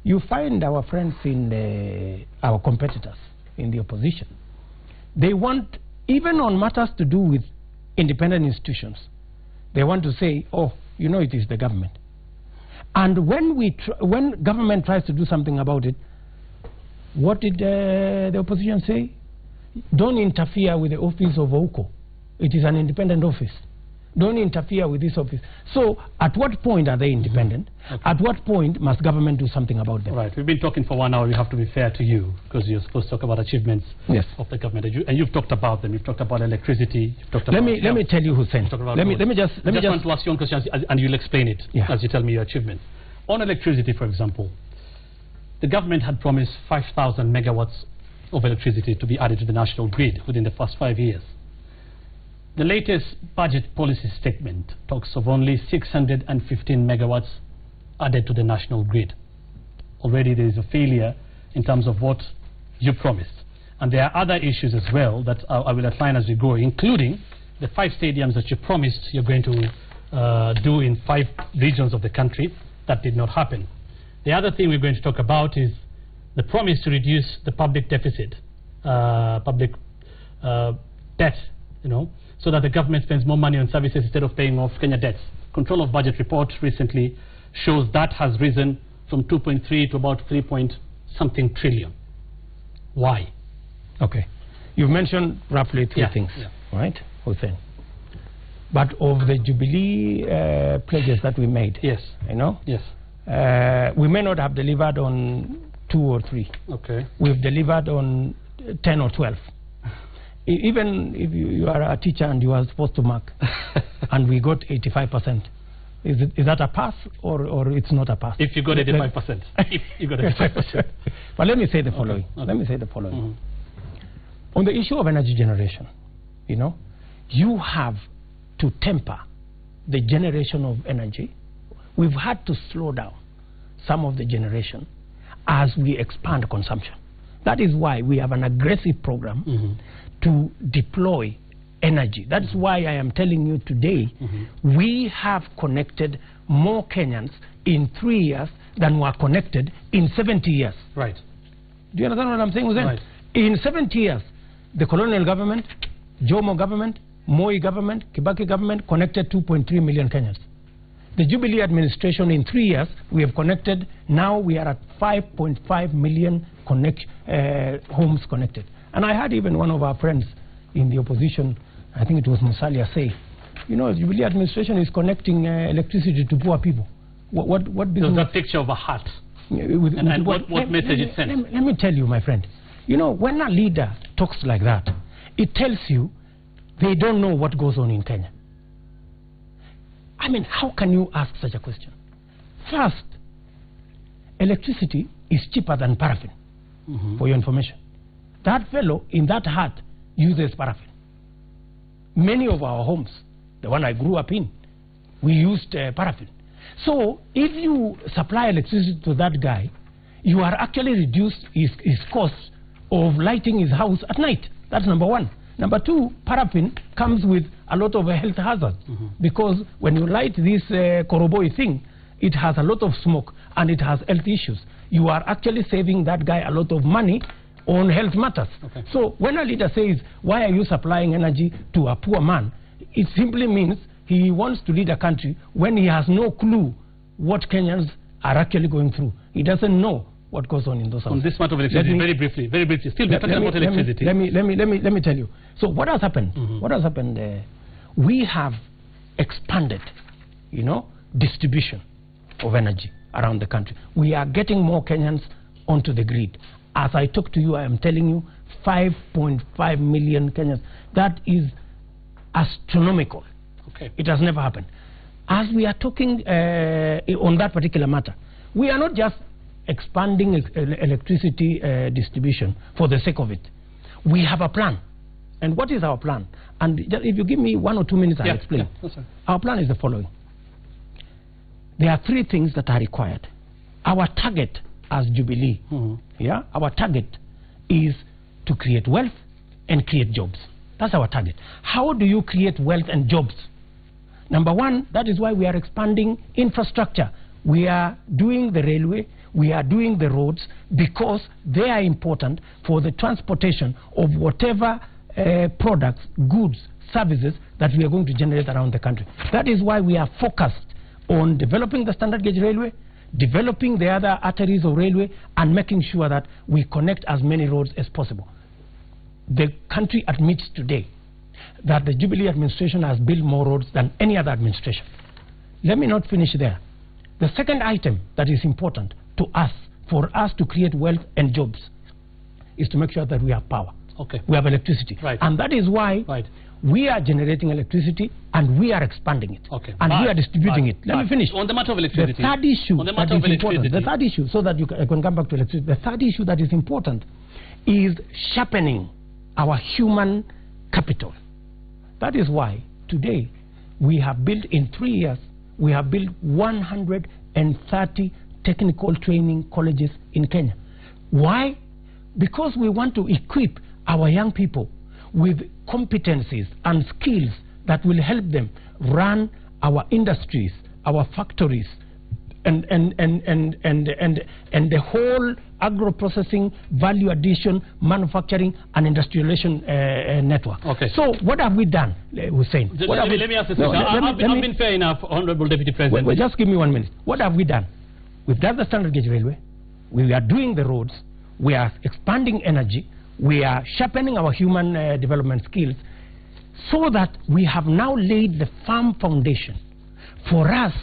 You find our friends in our competitors in the opposition. They want, even on matters to do with independent institutions, they want to say, oh, you know, it is the government. And when government tries to do something about it, what did the opposition say? Don't interfere with the office of OUCO. It is an independent office. Don't interfere with this office. So at what point are they independent? Okay. At what point must government do something about them? Right. We've been talking for 1 hour. We have to be fair to you because you're supposed to talk about achievements of the government. And you've talked about them. You've talked about electricity. You've talked about let me tell you, Hussein. Let me just want to ask you one question and you'll explain it as you tell me your achievements. On electricity, for example, the government had promised 5,000 megawatts of electricity to be added to the national grid within the first 5 years. The latest budget policy statement talks of only 615 megawatts added to the national grid. Already there is a failure in terms of what you promised. And there are other issues as well that I will outline as we go, including the 5 stadiums that you promised you're going to do in 5 regions of the country. That did not happen. The other thing we're going to talk about is the promise to reduce the public deficit, public debt, you know, so that the government spends more money on services instead of paying off Kenya debts. Control of Budget report recently shows that has risen from 2.3 to about 3-point-something trillion. Why? Okay. You've mentioned roughly 3 things, right, Hussein? But of the Jubilee pledges that we made, you know, we may not have delivered on 2 or 3. Okay. We've delivered on 10 or 12. Even if you are a teacher and you are supposed to mark, and we got 85%, is that a pass or it's not a pass? If you got 85%. If you got 85%. But let me say the following. Okay. Let me say the following. On the issue of energy generation, you know, you have to temper the generation of energy. We've had to slow down some of the generation as we expand consumption. That is why we have an aggressive program to deploy energy. That's why I am telling you today, we have connected more Kenyans in 3 years than were connected in 70 years. Right. Do you understand what I'm saying, Hussein? Right. In 70 years, the colonial government, Jomo government, Moi government, Kibaki government connected 2.3 million Kenyans. The Jubilee administration in 3 years, we have connected, now we are at 5.5 million homes connected. And I had even one of our friends in the opposition, I think it was Musalia, say, you know, the Jubilee administration is connecting electricity to poor people. What so that picture of a heart. And what message it sends? Let me tell you, my friend, you know, when a leader talks like that, it tells you they don't know what goes on in Kenya. I mean, how can you ask such a question? First, electricity is cheaper than paraffin, for your information. That fellow in that hut uses paraffin. Many of our homes, the one I grew up in, we used paraffin. So if you supply electricity to that guy, you are actually reduced his cost of lighting his house at night. That's number one. Number two, paraffin comes with a lot of health hazards because when you light this koroboi thing, it has a lot of smoke and it has health issues. You are actually saving that guy a lot of money on health matters. Okay. So when a leader says, why are you supplying energy to a poor man, it simply means he wants to lead a country when he has no clue what Kenyans are actually going through. He doesn't know what goes on in those houses. On this matter of electricity, very briefly, still we're talking about electricity. Let me tell you. So what has happened? What has happened? We have expanded, you know, distribution of energy around the country. We are getting more Kenyans onto the grid. As I talk to you, I am telling you, 5.5 million Kenyans. That is astronomical. Okay. It has never happened. As we are talking on that particular matter, we are not just expanding electricity distribution for the sake of it. We have a plan. And what is our plan? And if you give me 1 or 2 minutes, I'll explain. Our plan is the following. There are 3 things that are required. Our target as Jubilee, our target is to create wealth and create jobs. That's our target. How do you create wealth and jobs? Number one, that is why we are expanding infrastructure. We are doing the railway. We are doing the roads because they are important for the transportation of whatever products, goods, services that we are going to generate around the country. That is why we are focused on developing the standard gauge railway, developing the other arteries of railway, and making sure that we connect as many roads as possible. The country admits today that the Jubilee administration has built more roads than any other administration. Let me not finish there. The second item that is important to us, for us to create wealth and jobs, is to make sure that we have power. Okay. We have electricity. Right. And that is why we are generating electricity and we are expanding it. Okay. And we are distributing it. Let me finish. On the matter of electricity. The third issue that is important. The third issue, so that I can come back to electricity. The third issue that is important is sharpening our human capital. That is why today we have built, in 3 years, we have built 130 technical training colleges in Kenya. Why? Because we want to equip our young people with competencies and skills that will help them run our industries, our factories, and the whole agro-processing, value addition, manufacturing, and industrialization network. Okay. So what have we done, Hussein? Let me ask this question. I've been fair enough, Honorable Deputy President. Well, just give me 1 minute. What have we done? We've done the standard gauge railway. We are doing the roads. We are expanding energy. We are sharpening our human development skills, so that we have now laid the firm foundation for us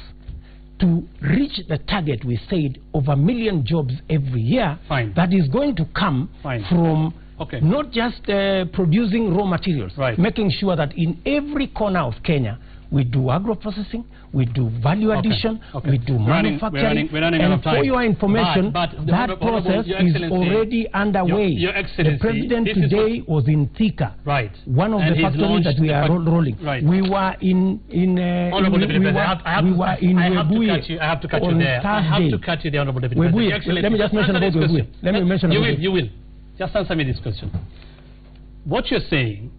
to reach the target we said of 1 million jobs every year. Fine. That is going to come from not just producing raw materials, making sure that in every corner of Kenya we do agro-processing, we do value addition, we do manufacturing. We're running out of time. For your information, but that process is already underway. Your Excellency, the President today was in Thika, one of the factories that we are rolling. We were in Webuye. I have to cut you there. I have to cut you there, Honorable Deputy President. Let me just mention about Webuye. Let me mention about You will. Just answer me this question. What you're saying,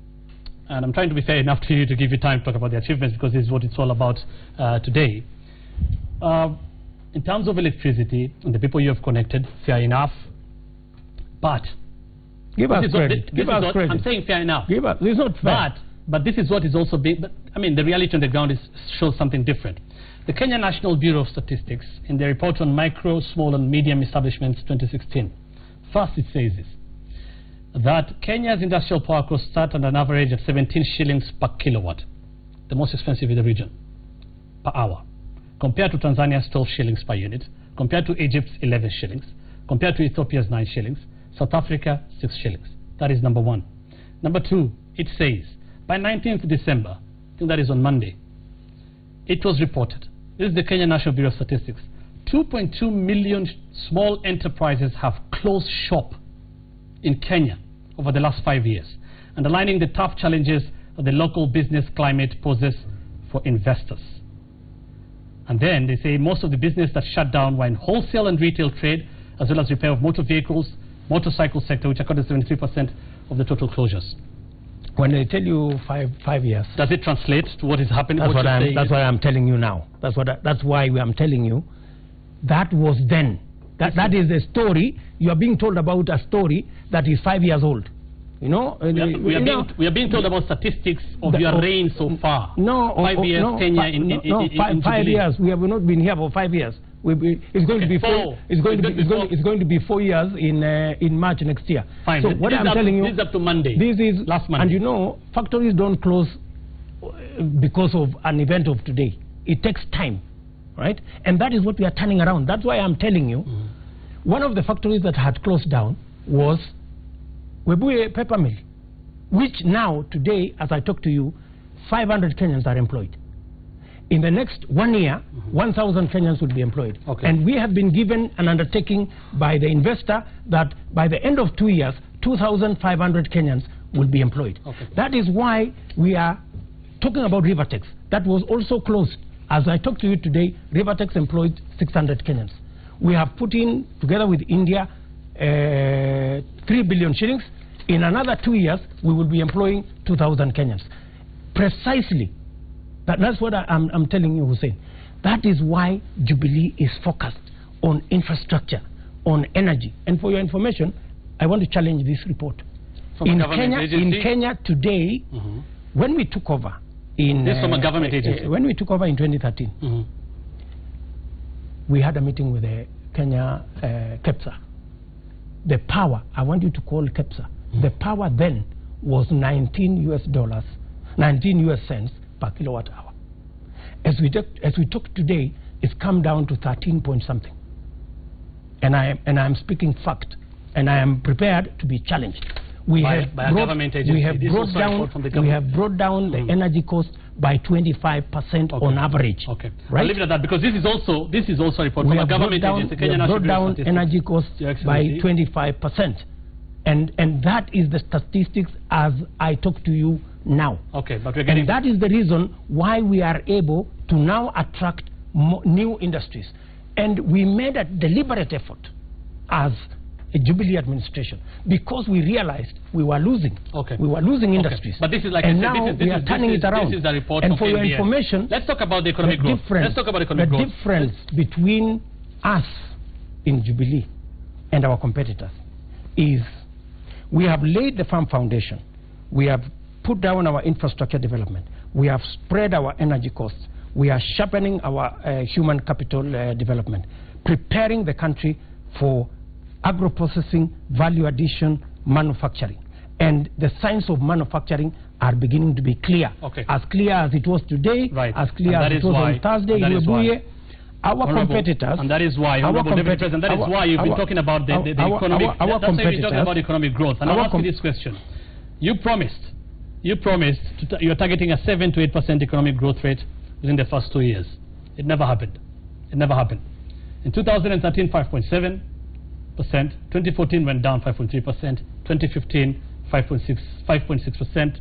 and I'm trying to be fair enough to you to give you time to talk about the achievements, because this is what it's all about today. In terms of electricity and the people you have connected, fair enough. But give us credit. Give us credit. I'm saying fair enough. Give us. It's not fair. But this is what is also being. I mean, the reality on the ground shows something different. The Kenya National Bureau of Statistics, in their report on micro, small, and medium establishments 2016, first it says this: that Kenya's industrial power costs start at an average of 17 shillings per kilowatt, the most expensive in the region, per hour, compared to Tanzania's 12 shillings per unit, compared to Egypt's 11 shillings, compared to Ethiopia's 9 shillings, South Africa 6 shillings. That is number one. Number two, it says, by 19th December, I think that is on Monday, it was reported, this is the Kenya National Bureau of Statistics, 2.2 million small enterprises have closed shop in Kenya over the last 5 years, underlining the tough challenges that the local business climate poses for investors. And then they say most of the business that shut down were in wholesale and retail trade, as well as repair of motor vehicles, motorcycle sector, which accounted for 73% of the total closures. When they tell you five years, does it translate to what is happening? That's what I'm telling you now. That's why I'm telling you. That was then. That is a story. You are being told about a story that is 5 years old. You know, we are being told about statistics of your reign so far. 5 years, Kenya in 5 years. We have not been here for 5 years. It's going to be 4. It's going to be 4 years in March next year. Fine. So what I'm telling you, this is up to Monday. This is last Monday. And you know, factories don't close because of an event of today. It takes time, right? And that is what we are turning around. That's why I'm telling you, one of the factories that had closed down was Webuye Paper Mill, which now, today, as I talk to you, 500 Kenyans are employed. In the next 1 year, 1,000 Kenyans will be employed. And we have been given an undertaking by the investor that by the end of 2 years, 2,500 Kenyans will be employed. That is why we are talking about Rivertex. That was also closed. As I talk to you today, Rivertex employed 600 Kenyans. We have put in, together with India, 3 billion shillings. In another 2 years, we will be employing 2,000 Kenyans. Precisely. That's what I'm telling you, Hussein. That is why Jubilee is focused on infrastructure, on energy. And for your information, I want to challenge this report. In Kenya today, when we took over in this from a government agency. When we took over in 2013, we had a meeting with the Kenya KEPSA. The power, I want you to call KEPSA, the power then was $19 US cents per kilowatt hour. As we talk today, it's come down to 13 point something. And I am speaking fact, and I am prepared to be challenged. We have brought down the energy cost by 25% on average. Okay, right? I'll leave it at that, because this is also a report from a government agency. We have brought down energy costs by 25%, and that is the statistics as I talk to you now. Okay, but we're getting. And that is the reason why we are able to now attract new industries, and we made a deliberate effort as a Jubilee administration, because we realized we were losing. Okay. We were losing industries. But this is like and now we are turning it around. This is the report and for your NBS. information, let's talk about the economic growth. Let's talk about economic growth. The difference between us in Jubilee and our competitors is we have laid the firm foundation. We have put down our infrastructure development. We have spread our energy costs. We are sharpening our human capital development, preparing the country for agro-processing, value addition, manufacturing. And the signs of manufacturing are beginning to be clear. Okay. As clear as it was today, as clear as it was on Thursday. Our competitors, and that is why, Honorable Deputy President, that is why you've been talking about the economic. That's why you've been talking about economic growth. And I'll ask you this question: you're targeting a 7 to 8% economic growth rate within the first 2 years. It never happened. It never happened. In 2013, 5.7%. 2014 went down 5.3%. 2015, 5.6%.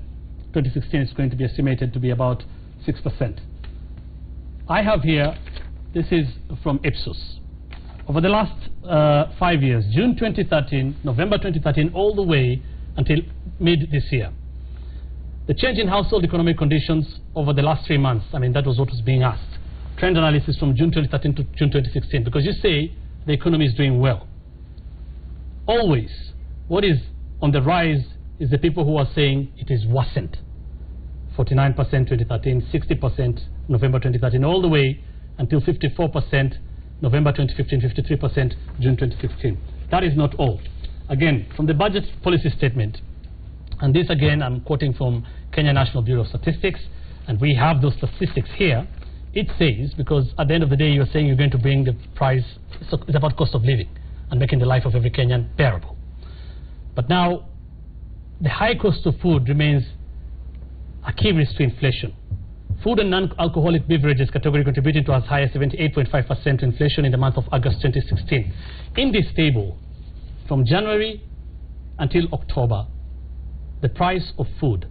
2016 is going to be estimated to be about 6%. I have here, this is from Ipsos. Over the last 5 years, June 2013, November 2013, all the way until mid this year, the change in household economic conditions over the last 3 months, I mean, that was what was being asked. Trend analysis from June 2013 to June 2016, because you say the economy is doing well. Always, what is on the rise is the people who are saying it is worsened. 49% 2013, 60% November 2013, all the way until 54% November 2015, 53% June 2016. That is not all. Again, from the budget policy statement, and this again I'm quoting from Kenya National Bureau of Statistics, and we have those statistics here. It says, because at the end of the day you're saying you're going to bring the price, so it's about cost of living and making the life of every Kenyan bearable. But now, the high cost of food remains a key risk to inflation. Food and non-alcoholic beverages category contributing to as high as 78.5% to inflation in the month of August 2016. In this table, from January until October, the price of food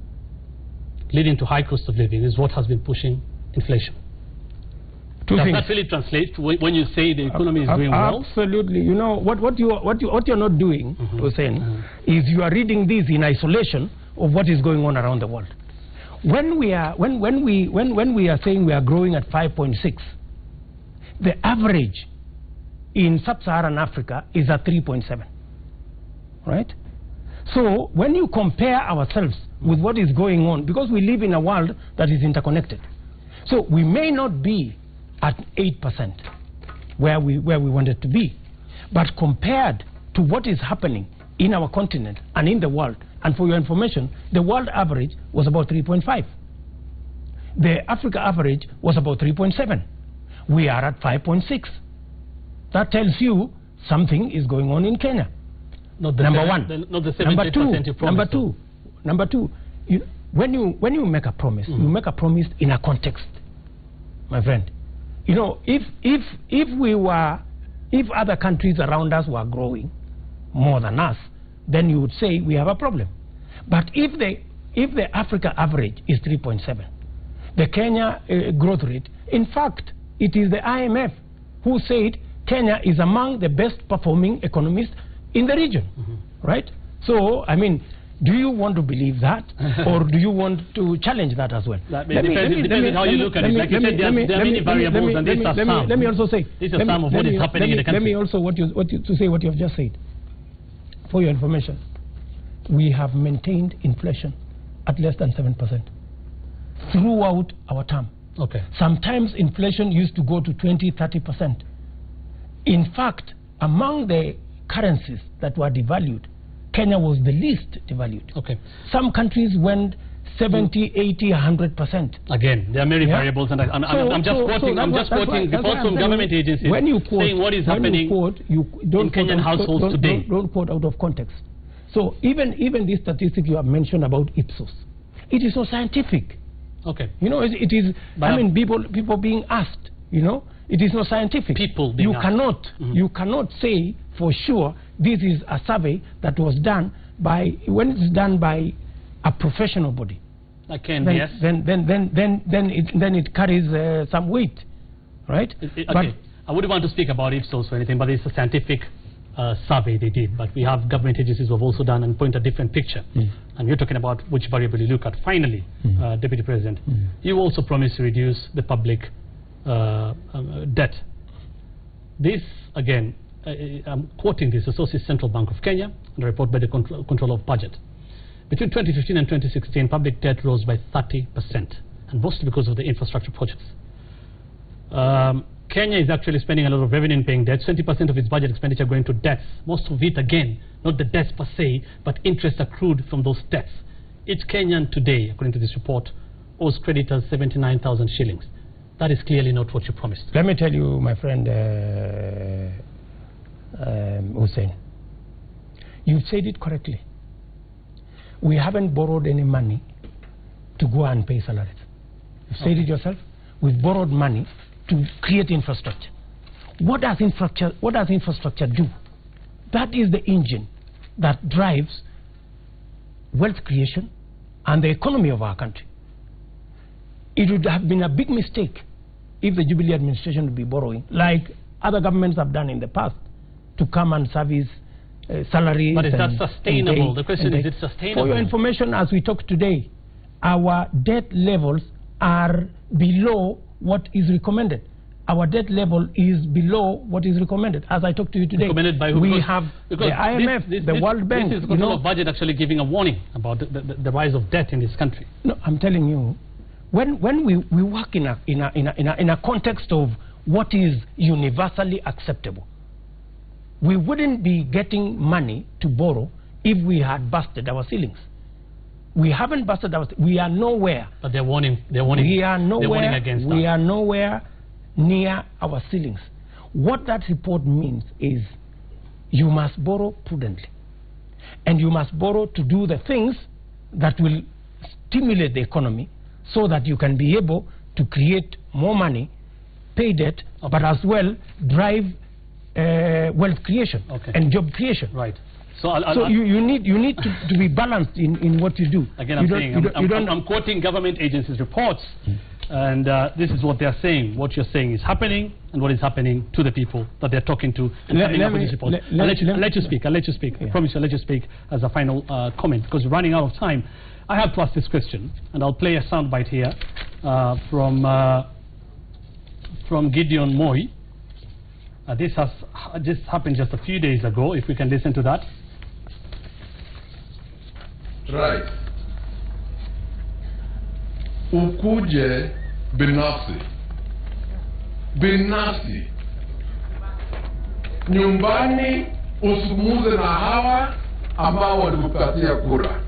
leading to high cost of living is what has been pushing inflation. Does that really translate when you say the economy is doing well? Absolutely. You know what you're not doing, Hussein, is you are reading this in isolation of what is going on around the world. When we are saying we are growing at 5.6, the average in sub-Saharan Africa is at 3.7, right? So when you compare ourselves with what is going on, because we live in a world that is interconnected, so we may not be at 8% where we wanted to be, but compared to what is happening in our continent and in the world, and for your information, the world average was about 3.5. The Africa average was about 3.7. We are at 5.6. That tells you something is going on in Kenya. Number one. Not the 70% you promised. Number two. When you make a promise, you make a promise in a context, my friend. You know, if other countries around us were growing more than us, then you would say we have a problem. But if the Africa average is 3.7, the Kenya growth rate, in fact, it is the IMF who said Kenya is among the best performing economies in the region, right? So, I mean, Do you want to believe that, or do you want to challenge that as well? That depends how you look at it. Like you said, there are many variables, and these are some. Let me also say. These are some of what is happening in the country. Let me also to say what you have just said. For your information, we have maintained inflation at less than 7% throughout our term. Okay. Sometimes inflation used to go to 20–30%. In fact, among the currencies that were devalued, Kenya was the least devalued. Okay. Some countries went 70, 80, 100%. Again, there are many variables, and I'm just quoting reports from government agencies saying what is happening in Kenyan households today. Don't quote out of context. So even this statistic you have mentioned about Ipsos, it is so scientific. Okay. You know, it is. I mean, people being asked. You know, it is not scientific. People being asked. You cannot say for sure this is a survey that was done by, when it's done by a professional body. Then it carries some weight, right? Okay. I wouldn't want to speak about Ipsos or anything, but it's a scientific survey they did. But we have government agencies who have also done and point a different picture. And you're talking about which variable you look at. Finally, Deputy President, you also promised to reduce the public debt. This, again, I'm quoting this, Associated Central Bank of Kenya, and a report by the Controller of Budget. Between 2015 and 2016, public debt rose by 30%, and mostly because of the infrastructure projects. Kenya is actually spending a lot of revenue in paying debts. 20% of its budget expenditure going to debts. Most of it, again, not the debts per se, but interest accrued from those debts. Each Kenyan today, according to this report, owes creditors 79,000 shillings. That is clearly not what you promised. Let me tell you, my friend Hussein, you've said it correctly. We haven't borrowed any money to go and pay salaries. You've said it yourself. We've borrowed money to create infrastructure. What does infrastructure do? That is the engine that drives wealth creation and the economy of our country. It would have been a big mistake if the Jubilee administration would be borrowing, like other governments have done in the past, to come and service salaries. But is that sustainable? The question is, it's sustainable. For your information, as we talk today, our debt levels are below what is recommended. Our debt level is below what is recommended. As I talk to you today, recommended by who? We have the IMF, the World Bank. This is the Control of Budget actually giving a warning about the rise of debt in this country. No, I'm telling you, when we work in a context of what is universally acceptable, we wouldn't be getting money to borrow if we had busted our ceilings. We haven't busted our. We are nowhere. But they're warning. We are nowhere. They're warning against that. We are nowhere near our ceilings. What that report means is, you must borrow prudently, and you must borrow to do the things that will stimulate the economy, so that you can be able to create more money, pay debt, but as well drive wealth creation and job creation. Right. So you need to be balanced in what you do. Again, I'm quoting government agencies' reports, and this is what they're saying. What you're saying is happening, and what is happening to the people that they're talking to. And I'll let you speak. I promise I'll let you speak as a final comment, because we're running out of time. I have to ask this question, and I'll play a soundbite here from Gideon Moi. This happened just a few days ago. If we can listen to that. Right. Ukuje binafsi nyumbani, usumuze na hawa ambao walikupatia kura.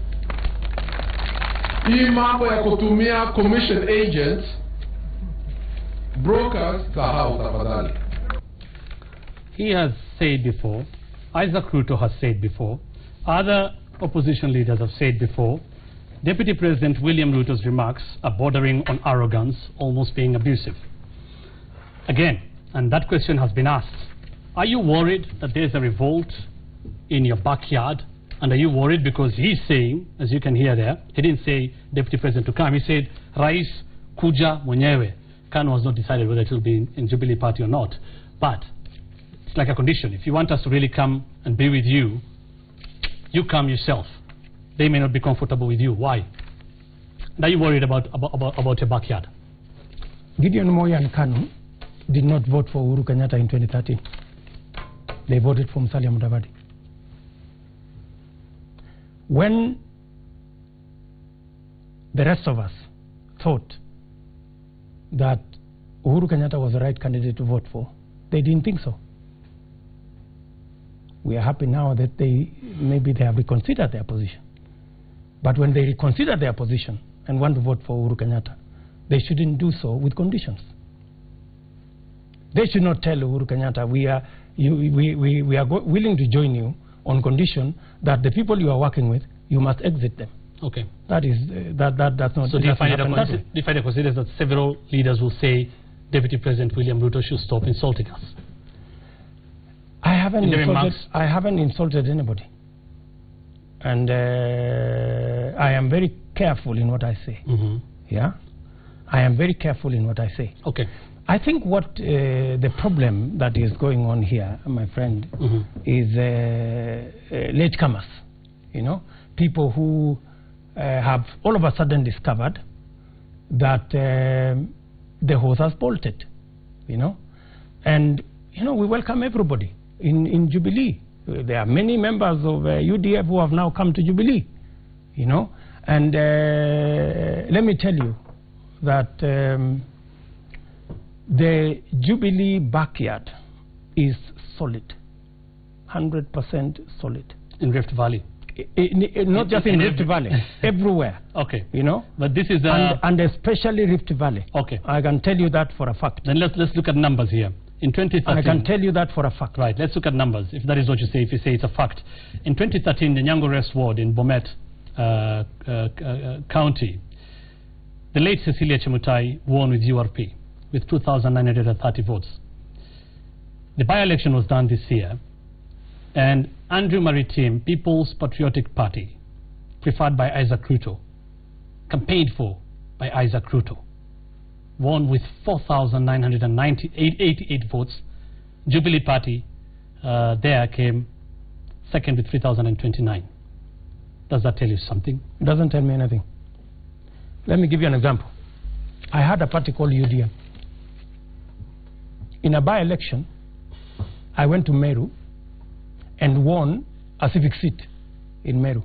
Hii mambo ya kutumia commission agents, brokers, sahau tafadhali. He has said before, Isaac Ruto has said before, other opposition leaders have said before, Deputy President William Ruto's remarks are bordering on arrogance, almost being abusive. Again, and that question has been asked, are you worried that there's a revolt in your backyard? And are you worried because he's saying, as you can hear there, he didn't say Deputy President to come, he said, Rais Kuja Mwenyewe. KANU has not decided whether it will be in Jubilee Party or not. But like a condition. If you want us to really come and be with you, you come yourself. they may not be comfortable with you. Why? Are you worried about your backyard? Gideon Moi and Kanu did not vote for Uhuru Kenyatta in 2013. They voted for Musalia Mudavadi. When the rest of us thought that Uhuru Kenyatta was the right candidate to vote for, they didn't think so. We are happy now that maybe they have reconsidered their position. But when they reconsider their position and want to vote for Uhuru Kenyatta, they shouldn't do so with conditions. They should not tell Uhuru Kenyatta, we are willing to join you on condition that the people you are working with, you must exit them. Okay. That's not. So do you find it considered that several leaders will say Deputy President William Ruto should stop insulting us? I haven't insulted anybody. And I am very careful in what I say. Yeah? I am very careful in what I say. Okay. I think what the problem that is going on here, my friend, is latecomers. You know, people who have all of a sudden discovered that the horse has bolted. You know, and you know, we welcome everybody in Jubilee. There are many members of UDF who have now come to Jubilee. You know, and let me tell you that the Jubilee backyard is solid, 100% solid. In Rift Valley? Not just in Rift Valley, everywhere. Okay. You know? But this is... and especially Rift Valley. Okay. I can tell you that for a fact. Then let's look at numbers here. In 2013... I can tell you that for a fact. Right, let's look at numbers, if that is what you say, if you say it's a fact. In 2013, the Nyango West Ward in Bomet County, the late Cecilia Chemutai won with URP with 2,930 votes. The by-election was done this year, and Andrew Maritim, People's Patriotic Party, preferred by Isaac Ruto, campaigned for by Isaac Ruto, won with 4,988 votes. Jubilee Party there came second with 3,029. Does that tell you something? It doesn't tell me anything. Let me give you an example. I had a party called UDM. In a by-election, I went to Meru and won a civic seat in Meru.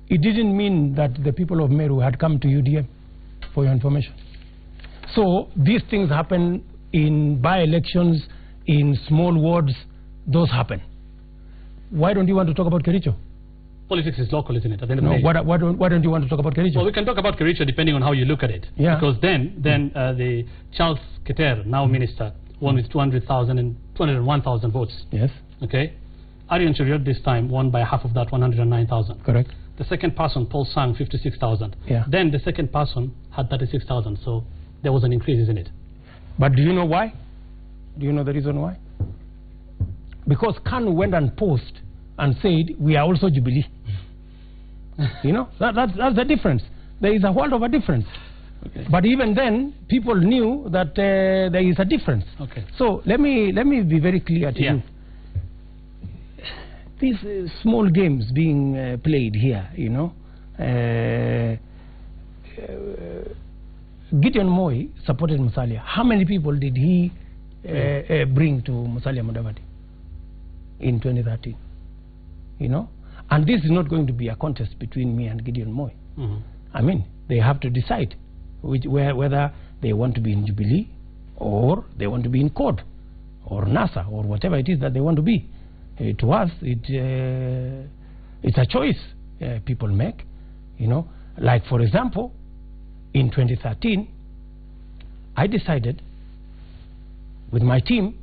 It didn't mean that the people of Meru had come to UDM, for your information. So these things happen in by-elections, in small wards, those happen. Why don't you want to talk about Kericho? Politics is local, isn't it? At the end of no, the day. why don't you want to talk about Kericho? Well, we can talk about Kericho depending on how you look at it. Yeah. Because then the Charles Keter, now minister, won with 201,000 votes. Yes. Okay. Arian Cheriot this time won by half of that, 109,000. Correct. The second person, Paul Sang, 56,000. Yeah. Then the second person had 36,000. So there was an increase, isn't it? But do you know why? Do you know the reason why? Because Kanu went and posed and said, we are also Jubilee. You know, that's the difference. There is a world of a difference. Okay. But even then, people knew that there is a difference. Okay. So let me be very clear to you. These small games being played here, you know. Gideon Moi supported Musalia. How many people did he bring to Musalia Mudavadi in 2013? You know, and this is not going to be a contest between me and Gideon Moi. I mean, they have to decide whether they want to be in Jubilee or they want to be in CORD or NASA or whatever it is that they want to be. To us, it's a choice people make. You know, like for example, in 2013, I decided with my team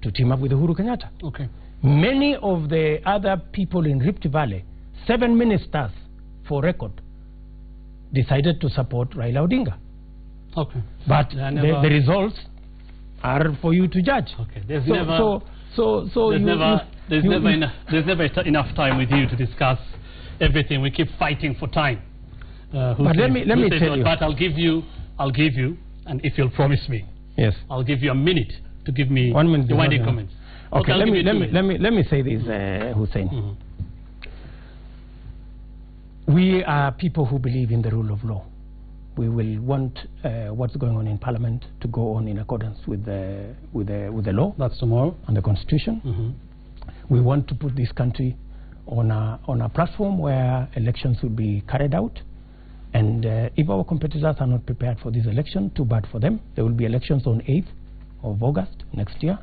to team up with Uhuru Kenyatta. Okay. Many of the other people in Rift Valley, 7 ministers for record, decided to support Raila Odinga. Okay. But the results are for you to judge. Okay. There's never enough time with you to discuss everything. We keep fighting for time. But let me tell you. But I'll give you, and if you'll promise me, yes, I'll give you a minute to give me 1 minute the winding comments. Okay, let me say this, Hussein. We are people who believe in the rule of law. We will want what's going on in Parliament to go on in accordance with the law. That's tomorrow. And the Constitution. We want to put this country on a platform where elections will be carried out. And if our competitors are not prepared for this election, too bad for them. There will be elections on 8th of August next year,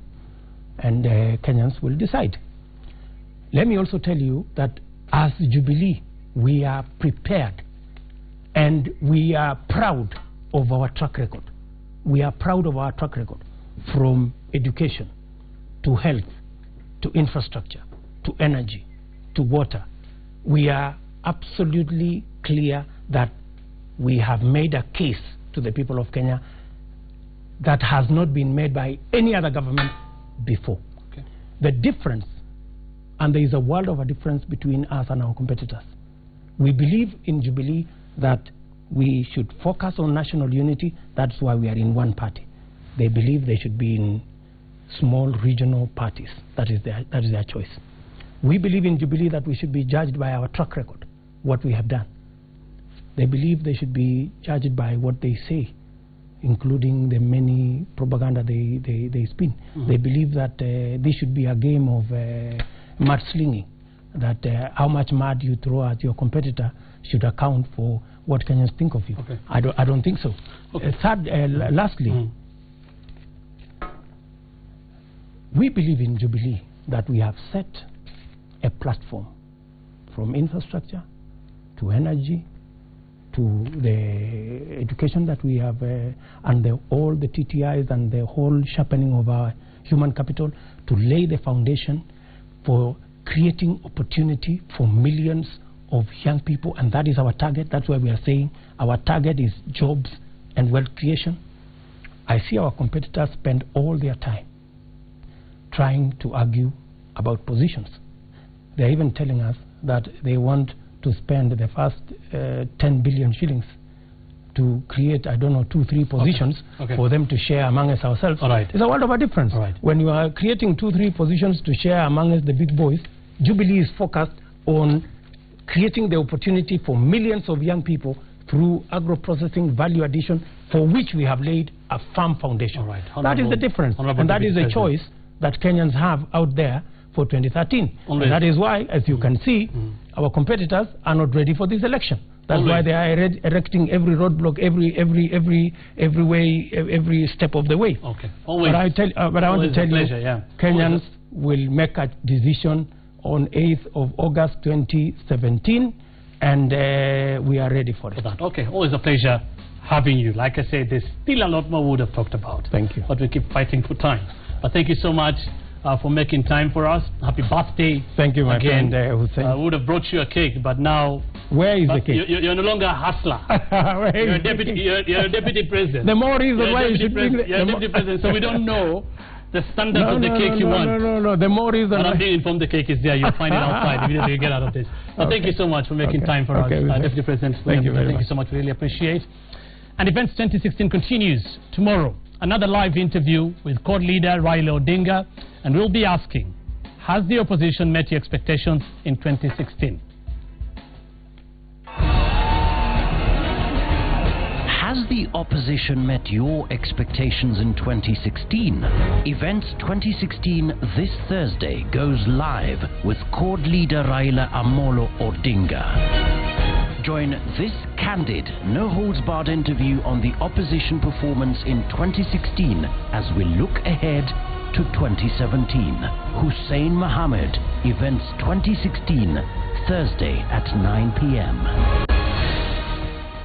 and Kenyans will decide. Let me also tell you that as Jubilee, we are prepared and we are proud of our track record. We are proud of our track record, from education to health to infrastructure to energy to water. We are absolutely clear that we have made a case to the people of Kenya that has not been made by any other government before. Okay. The difference, and there is a world of a difference between us and our competitors. We believe in Jubilee that we should focus on national unity. That's why we are in one party. They believe they should be in small regional parties. That is their choice. We believe in Jubilee that we should be judged by our track record, what we have done. They believe they should be judged by what they say, including the many propaganda they spin. They believe that this should be a game of mudslinging, that how much mud you throw at your competitor should account for what Kenyans think of you. Okay. I don't think so. Okay. Lastly, we believe in Jubilee that we have set a platform from infrastructure to energy to the education that we have and all the TTIs and the whole sharpening of our human capital to lay the foundation for creating opportunity for millions of young people, and that is our target. That's why we are saying our target is jobs and wealth creation. I see our competitors spend all their time trying to argue about positions. They're even telling us that they want to spend the first 10 billion shillings to create, I don't know, 2-3 positions for them to share among us ourselves. It's a world of a difference. When you are creating 2-3 positions to share among us the big boys, Jubilee is focused on creating the opportunity for millions of young people through agro-processing, value addition, for which we have laid a firm foundation. That is the difference, and that is the choice that Kenyans have out there for 2013. And that is why, as you can see, our competitors are not ready for this election. That's why they are erecting every roadblock, every way, every step of the way. But I want to tell you, Kenyans will make a decision on 8th of August 2017, and we are ready for it. Always a pleasure having you. Like I said, there's still a lot more we would have talked about. Thank you. But we keep fighting for time. But thank you so much for making time for us. Happy birthday. Thank you, my friend. I would have brought you a cake, but now... Where is the cake? You're no longer a hustler. You're a deputy president. The more reason why you should bring You're a deputy president, so we don't know the standard of the cake you want. No. The more reason. I'm being informed the cake is there. You'll find it outside immediately you get out of this. But thank you so much for making time for us, Deputy President. Thank you very much. Thank you so much. Really appreciate. And Events 2016 continues tomorrow. Another live interview with Cord Leader Raila Odinga, and we'll be asking, has the opposition met your expectations in 2016? Has the opposition met your expectations in 2016? Events 2016 this Thursday goes live with Cord Leader Raila Amolo Odinga. Join this candid, no-holds-barred interview on the opposition performance in 2016 as we look ahead to 2017. Hussein Mohammed, Events 2016, Thursday at 9 p.m.